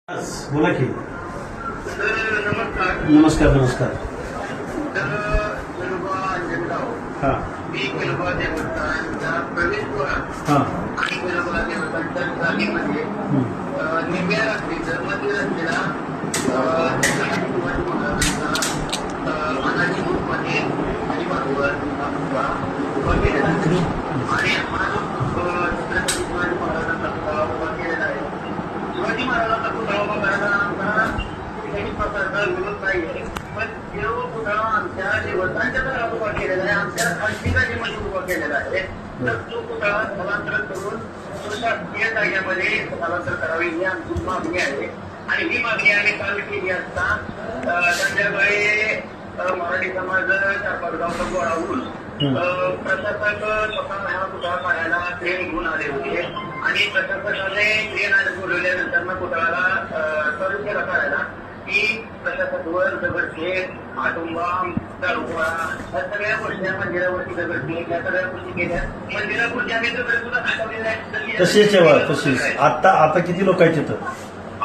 बोला की. नमस्कार. नमस्कार नमस्कार. हा मी केलबा देवस्थानच्या प्रवेशद्वारात हा आणि केलबा देवस्थानच्या जागेमध्ये निम्या रात्रीचं मध्यरात्रीला अनाजी ग्रुपमध्ये अलिबागवर उभा केलेला आहे आणि हा जो छत्रपती शिवाजी महाराजांचा पुतळा उभा केलेला आहे. शिवाजी महाराजांचा पुतळा उभा करायला आमचा काही प्रकारचा विरोध नाहीये, पण जो पुतळा आमच्या देवस्थानच्या घरात उभा केलेला आहे, आमच्या खासगी जागेमध्ये उभा केलेला आहे, तर तो पुतळा स्थलांतर करून शासकीय जागेमध्ये स्थलांतर करावी ही आमची मागणी आहे. आणि ही मागणी आम्ही काल केली असता संध्याकाळी मराठी समाज 4-5 गावचा गोळा होऊन प्रशासक स्वतः हा पुतळा काढायला ट्रेन घेऊन आले होते आणि प्रशासकाने ट्रेन बोलवल्यानंतर पुतळ्याला चालू केला काढायला की प्रशासकावर दगडफेक, आटोंबाम, दारुगोळा या सगळ्या गोष्टी मंदिरावरती दगडफेक या सगळ्या गोष्टी केल्या. मंदिरापुढे आम्ही दगड सुद्धा हटवलेले आहेत. तशीच ठेवा तशीच. आता किती लोक आहेत तिथं?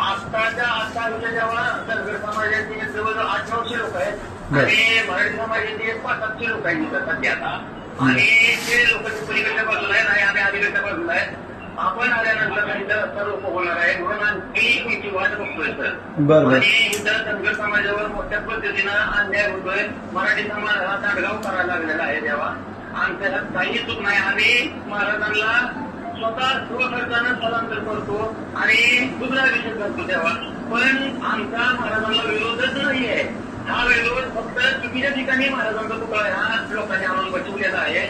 आता जेव्हा धनगर समाजाचे जवळजवळ 800-900 लोक आहेत आणि मराठी समाजाचे 500-700 लोक आहेत तिथं सध्या आता. आणि ते लोक पलीकडच्या बाजूला आहे आणि आम्ही अलीकडच्या बाजूला आहे. आपण आल्यानंतर इथं सर्व होणार आहे म्हणून आणखी मी वाट बघतोय सर. बरं. आणि इतर धनगर समाजावर मोठ्या पद्धतीनं अन्याय होतोय. मराठी समाज हा दांडगाव करायला लागलेला आहे. तेव्हा आमच्या काही चूक नाही. आम्ही महाराजांना स्वतः स्वखर्चानं स्थलांतर करतो आणि दुसरा विषय करतो तेव्हा, पण आमचा महाराजांना विरोधच नाहीये. हा विरोध फक्त चुकीच्या ठिकाणी महाराजांचा पुतळा ह्या लोकांनी आणून बसवलेला आहे.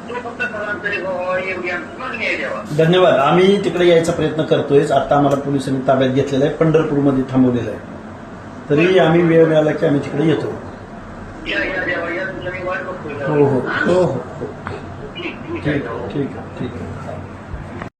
तो फक्त स्थलांतरित व्हावा एवढी आमची मागणी आहे तेव्हा. धन्यवाद. आम्ही तिकडे यायचा प्रयत्न करतोय. आता आम्हाला पोलिसांनी ताब्यात घेतलेला आहे, पंढरपूरमध्ये थांबवलेलं आहे. तरी आम्ही वेळ मिळाला की आम्ही तिकडे येतो. या देवा या तुमच्या मी वाट बघतोय. हो हो हो हो. ठीक ठीक आहे ठीक आहे.